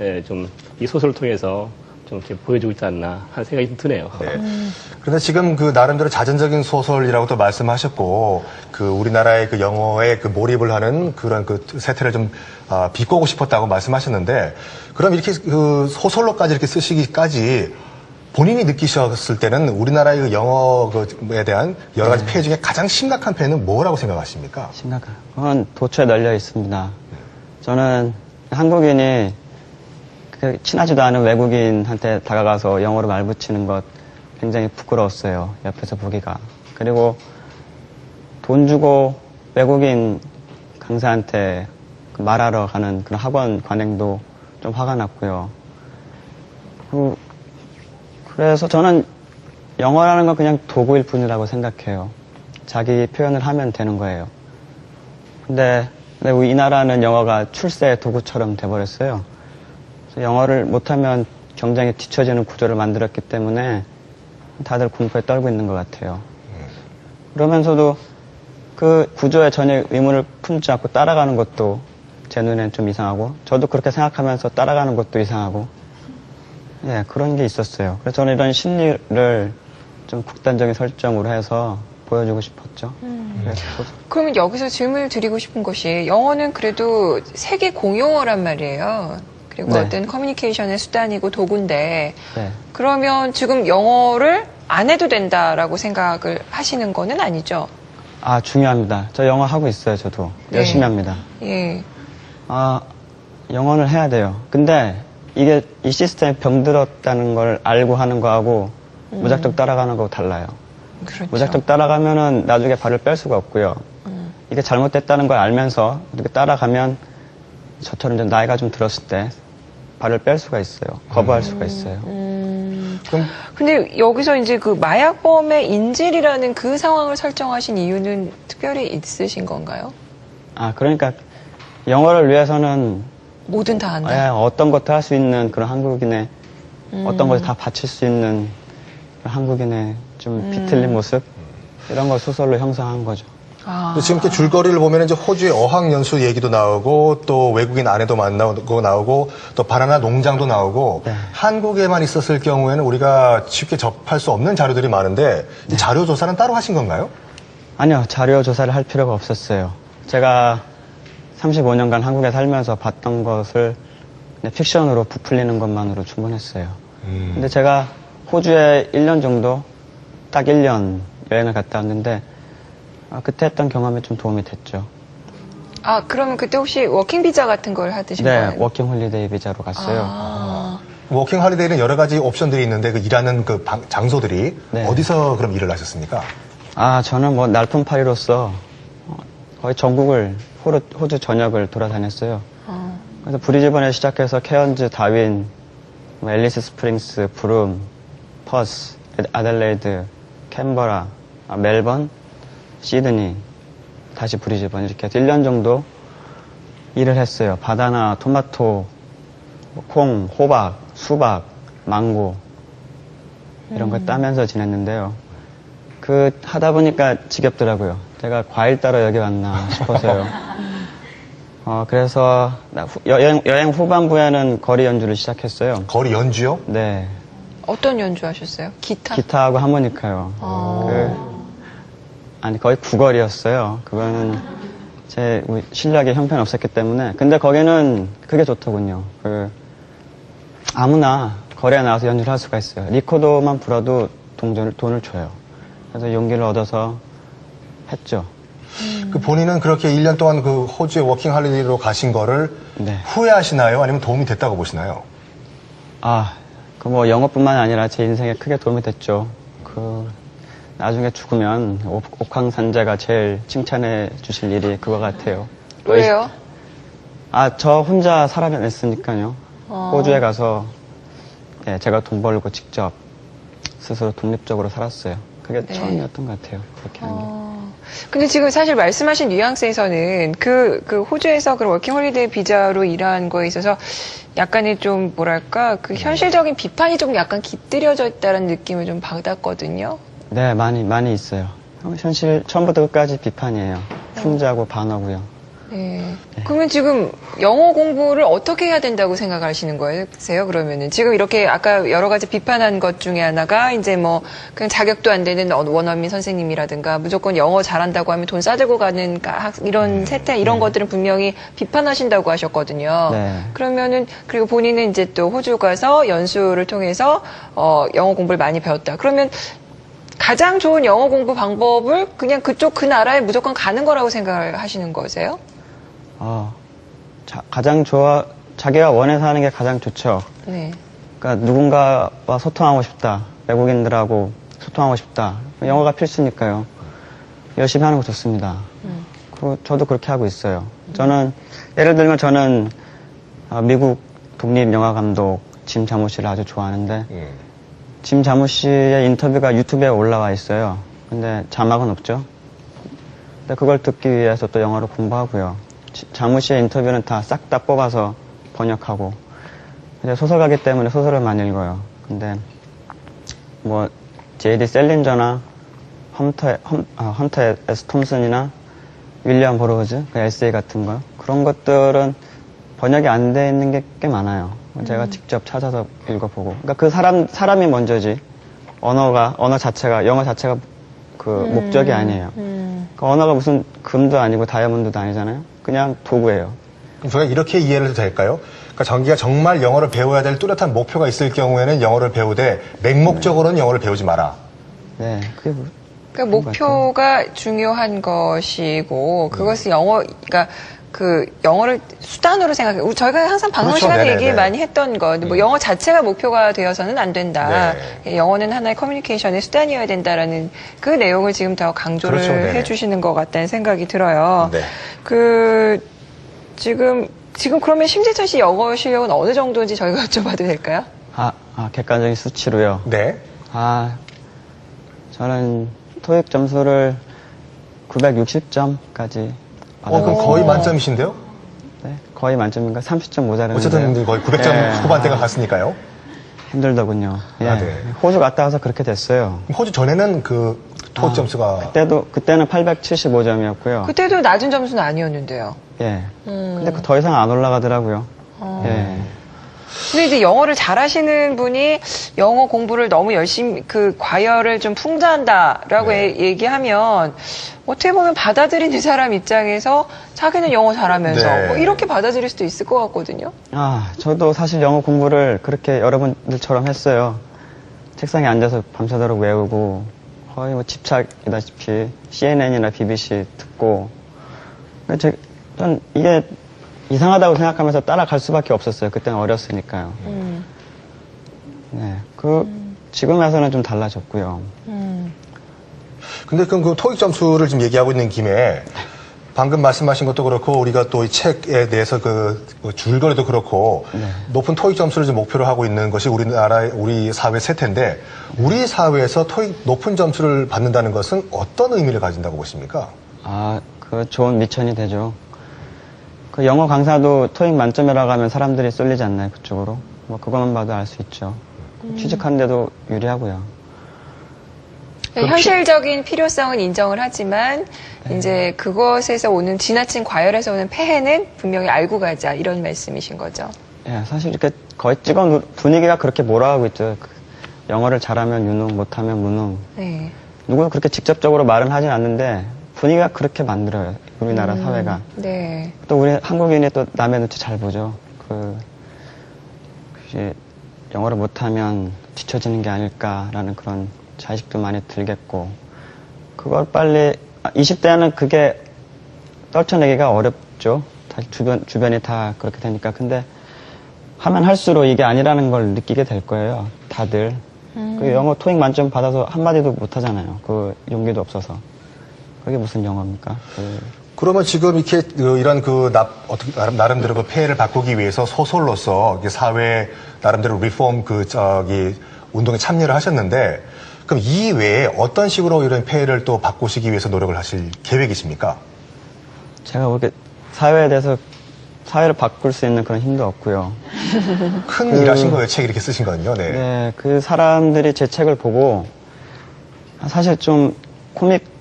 예, 좀 이 소설을 통해서 좀 이렇게 보여주고 있지 않나 하는 생각이 좀 드네요. 네. 그런데 지금 그 나름대로 자전적인 소설이라고 또 말씀하셨고, 그 우리나라의 그 영어에 그 몰입을 하는 그런 그 세태를 좀 비꼬고 싶었다고 말씀하셨는데, 그럼 이렇게 그 소설로까지 이렇게 쓰시기까지 본인이 느끼셨을 때는 우리나라의 그 영어에 대한 여러 가지 폐해 중에 가장 심각한 폐해는 뭐라고 생각하십니까? 심각한. 그건 도처에 널려 있습니다. 저는 한국인이 친하지도 않은 외국인한테 다가가서 영어로 말 붙이는 것 굉장히 부끄러웠어요. 옆에서 보기가. 그리고 돈 주고 외국인 강사한테 말하러 가는 그런 학원 관행도 좀 화가 났고요. 그래서 저는 영어라는 건 그냥 도구일 뿐이라고 생각해요. 자기 표현을 하면 되는 거예요. 근데 이 나라는 영어가 출세의 도구처럼 돼버렸어요. 영어를 못하면 경쟁에 뒤처지는 구조를 만들었기 때문에 다들 공포에 떨고 있는 것 같아요. 그러면서도 그 구조에 전혀 의문을 품지 않고 따라가는 것도 제 눈엔 좀 이상하고, 저도 그렇게 생각하면서 따라가는 것도 이상하고, 예, 그런 게 있었어요. 그래서 저는 이런 심리를 좀 극단적인 설정으로 해서 보여주고 싶었죠. 그러면 여기서 질문을 드리고 싶은 것이, 영어는 그래도 세계 공용어란 말이에요. 그리고 네. 어떤 커뮤니케이션의 수단이고 도구인데, 네. 그러면 지금 영어를 안 해도 된다라고 생각을 하시는 거는 아니죠? 아, 중요합니다. 저 영어 하고 있어요, 저도. 네. 열심히 합니다. 예. 영어를 해야 돼요. 근데 이게 이 시스템이 병들었다는 걸 알고 하는 거하고 무작정 따라가는 거하고 달라요. 그렇죠. 무작정 따라가면은 나중에 발을 뺄 수가 없고요. 이게 잘못됐다는 걸 알면서 이렇게 따라가면 저처럼 이제 나이가 좀 들었을 때 발을 뺄 수가 있어요. 거부할 수가 있어요. 근데 여기서 이제 그 마약범의 인질이라는 그 상황을 설정하신 이유는 특별히 있으신 건가요? 그러니까 영어를 위해서는 뭐든 다 한다. 어떤 것도 할 수 있는 그런 한국인의 어떤 것을 다 바칠 수 있는 그런 한국인의 좀 비틀린 모습, 이런 걸 소설로 형성한 거죠. 지금 이렇게 줄거리를 보면 이제 호주의 어학연수 얘기도 나오고, 또 외국인 아내도 만나고 나오고, 또 바나나 농장도 나오고, 네. 한국에만 있었을 경우에는 우리가 쉽게 접할 수 없는 자료들이 많은데, 이 자료 조사는 따로 하신 건가요? 아니요, 자료 조사를 할 필요가 없었어요. 제가 35년간 한국에 살면서 봤던 것을 그냥 픽션으로 부풀리는 것만으로 충분했어요. 근데 제가 호주에 1년 정도, 딱 1년 여행을 갔다 왔는데, 그때 했던 경험이 좀 도움이 됐죠. 그러면 그때 혹시 워킹 비자 같은 걸 하드신 거예요? 네, 워킹 홀리데이 비자로 갔어요. 워킹 할리데이는 여러 가지 옵션들이 있는데, 그 일하는 그 장소들이 네. 어디서 그럼 일을 하셨습니까? 저는 뭐 날품팔이로서 거의 전국을, 호주 전역을 돌아다녔어요. 그래서 브리즈번에 시작해서 케언즈, 다윈, 앨리스 스프링스, 브룸, 퍼스, 아델레이드, 캔버라, 멜번, 시드니, 다시 브리즈번, 이렇게 해서 1년 정도 일을 했어요. 바나나, 토마토, 콩, 호박, 수박, 망고, 이런 거 따면서 지냈는데요. 하다 보니까 지겹더라고요. 제가 과일 따러 여기 왔나 싶어서요. 그래서 여행 후반부에는 거리 연주를 시작했어요. 거리 연주요? 네. 어떤 연주 하셨어요? 기타? 기타하고 하모니카요. 거의 구걸이었어요. 그거는 제 실력에 형편없었기 때문에. 근데 거기는 그게 좋더군요. 아무나 거리에 나와서 연주를 할 수가 있어요. 리코더만 불어도 돈을 줘요. 그래서 용기를 얻어서 했죠. 그 본인은 그렇게 1년 동안 그 호주의 워킹 할리데이로 가신 거를 네. 후회하시나요? 아니면 도움이 됐다고 보시나요? 뭐 영어뿐만 아니라 제 인생에 크게 도움이 됐죠. 나중에 죽으면 옥황산자가 제일 칭찬해 주실 일이 그거 같아요. 왜요? 저 혼자 살아냈으니까요. 호주에 가서 제가 돈 벌고 직접 스스로 독립적으로 살았어요. 그게 네. 처음이었던 것 같아요. 그렇게 한 게. 근데 지금 사실 말씀하신 뉘앙스에서는 그 호주에서 그런 워킹 홀리데이 비자로 일한 거에 있어서 약간의 좀 뭐랄까 그 현실적인 비판이 좀 약간 깃들여져 있다는 느낌을 좀 받았거든요. 네, 많이 있어요. 현실 처음부터 끝까지 비판이에요. 풍자고 반어고요. 네. 그러면 지금 영어 공부를 어떻게 해야 된다고 생각하시는 거예요? 그러면은 지금 이렇게 아까 여러 가지 비판한 것 중에 하나가 이제 뭐 그냥 자격도 안 되는 원어민 선생님이라든가 무조건 영어 잘한다고 하면 돈 싸들고 가는 이런 세태 이런 것들은 분명히 비판하신다고 하셨거든요. 네. 그러면은 그리고 본인은 이제 또 호주 가서 연수를 통해서 영어 공부를 많이 배웠다. 그러면 가장 좋은 영어 공부 방법을 그냥 그 나라에 무조건 가는 거라고 생각을 하시는 거세요? 자기가 원해서 하는 게 가장 좋죠. 네. 그러니까 누군가와 소통하고 싶다. 외국인들하고 소통하고 싶다. 영어가 필수니까요. 열심히 하는 거 좋습니다. 그리고 저도 그렇게 하고 있어요. 저는, 예를 들면 저는 미국 독립영화감독 짐 자무시를 아주 좋아하는데, 짐 자무시의 인터뷰가 유튜브에 올라와 있어요. 근데 자막은 없죠. 근데 그걸 듣기 위해서 또 영어를 공부하고요. 자무시의 인터뷰는 다 싹 다 뽑아서 번역하고. 근데 소설가기 때문에 소설을 많이 읽어요. 근데 뭐 J.D. 셀린저나 헌터 S. 톰슨이나 윌리엄 버로우즈 그 에세이 같은 거 그런 것들은 번역이 안 돼 있는 게 꽤 많아요. 제가 직접 찾아서 읽어보고. 그러니까 그 사람이 먼저지. 언어 자체가, 영어 자체가 그 목적이 아니에요. 그 언어가 무슨 금도 아니고 다이아몬드도 아니잖아요. 그냥 도구예요. 저희가 이렇게 이해를 해도 될까요? 그러니까 자기가 정말 영어를 배워야 될 뚜렷한 목표가 있을 경우에는 영어를 배우되 맹목적으로는 영어를 배우지 마라. 네, 그게 그러니까 목표가 중요한 것이고 그것을 그러니까 그 영어를 수단으로 생각해요. 저희가 항상 방송 그렇죠. 시간에 네네네. 얘기 많이 했던 거, 뭐 영어 자체가 목표가 되어서는 안 된다. 영어는 하나의 커뮤니케이션의 수단이어야 된다라는 그 내용을 지금 더 강조를 그렇죠. 네네. 해주시는 것 같다는 생각이 들어요. 네. 지금 그러면 심재철 씨 영어 실력은 어느 정도인지 저희가 여쭤봐도 될까요? 객관적인 수치로요. 네. 저는 토익 점수를 960점까지 그럼 거의 만점이신데요? 네, 거의 만점인가? 30점 모자르는데. 어쨌든 거의 900점 예. 후반대가 갔으니까요. 힘들더군요. 예. 네. 호주 갔다 와서 그렇게 됐어요. 호주 전에는 그 토익 점수가 그때는 875점이었고요. 그때도 낮은 점수는 아니었는데요. 예. 근데 더 이상 안 올라가더라고요. 예. 근데 이제 영어를 잘하시는 분이 영어 공부를 너무 열심히 과열을 좀 풍자한다라고 얘기하면 어떻게 보면 받아들이는 사람 입장에서 자기는 영어 잘하면서 네. 뭐 이렇게 받아들일 수도 있을 것 같거든요. 저도 사실 영어 공부를 그렇게 여러분들처럼 했어요. 책상에 앉아서 밤새도록 외우고 거의 뭐 집착이다시피 CNN이나 BBC 듣고. 전 이게 이상하다고 생각하면서 따라갈 수밖에 없었어요. 그때는 어렸으니까요. 네, 지금 와서는 좀 달라졌고요. 근데 그 토익 점수를 지금 얘기하고 있는 김에 방금 말씀하신 것도 그렇고 우리가 또 이 책에 대해서 뭐 줄거리도 그렇고 높은 토익 점수를 좀 목표로 하고 있는 것이 우리 사회 세태인데 우리 사회에서 토익 높은 점수를 받는다는 것은 어떤 의미를 가진다고 보십니까? 좋은 미천이 되죠. 그 영어 강사도 토익 만점이라고 하면 사람들이 쏠리지 않나요, 그쪽으로? 뭐 그것만 봐도 알 수 있죠. 취직하는데도 유리하고요. 현실적인 필요성은 인정을 하지만 이제 그것에서 오는 지나친 과열에서 오는 폐해는 분명히 알고 가자 이런 말씀이신 거죠. 예, 사실 이렇게 거의 분위기가 그렇게 몰아가고 있죠. 영어를 잘하면 유능, 못하면 무능. 네. 누구도 그렇게 직접적으로 말은 하진 않는데 분위기가 그렇게 만들어요. 우리나라 사회가. 네. 또 우리 한국인이 또 남의 눈치 잘 보죠. 영어를 못하면 뒤처지는 게 아닐까라는 그런 자식도 많이 들겠고, 그걸 빨리 20대는 그게 떨쳐내기가 어렵죠. 주변이 다 그렇게 되니까. 근데 하면 할수록 이게 아니라는 걸 느끼게 될 거예요. 다들. 그 영어 토익 만점 받아서 한마디도 못 하잖아요. 그 용기도 없어서. 그게 무슨 영어입니까? 그러면 지금 이렇게 이런 나름대로 그 폐해를 바꾸기 위해서 소설로서 사회 나름대로 리폼 운동에 참여를 하셨는데 그럼 이 외에 어떤 식으로 이런 폐해를 또 바꾸시기 위해서 노력을 하실 계획이십니까? 제가 그렇게 사회에 대해서 사회를 바꿀 수 있는 그런 힘도 없고요. 큰 일 하신 거예요, 책 이렇게 쓰신 거는요. 네. 네, 그 사람들이 제 책을 보고 사실 좀 코믹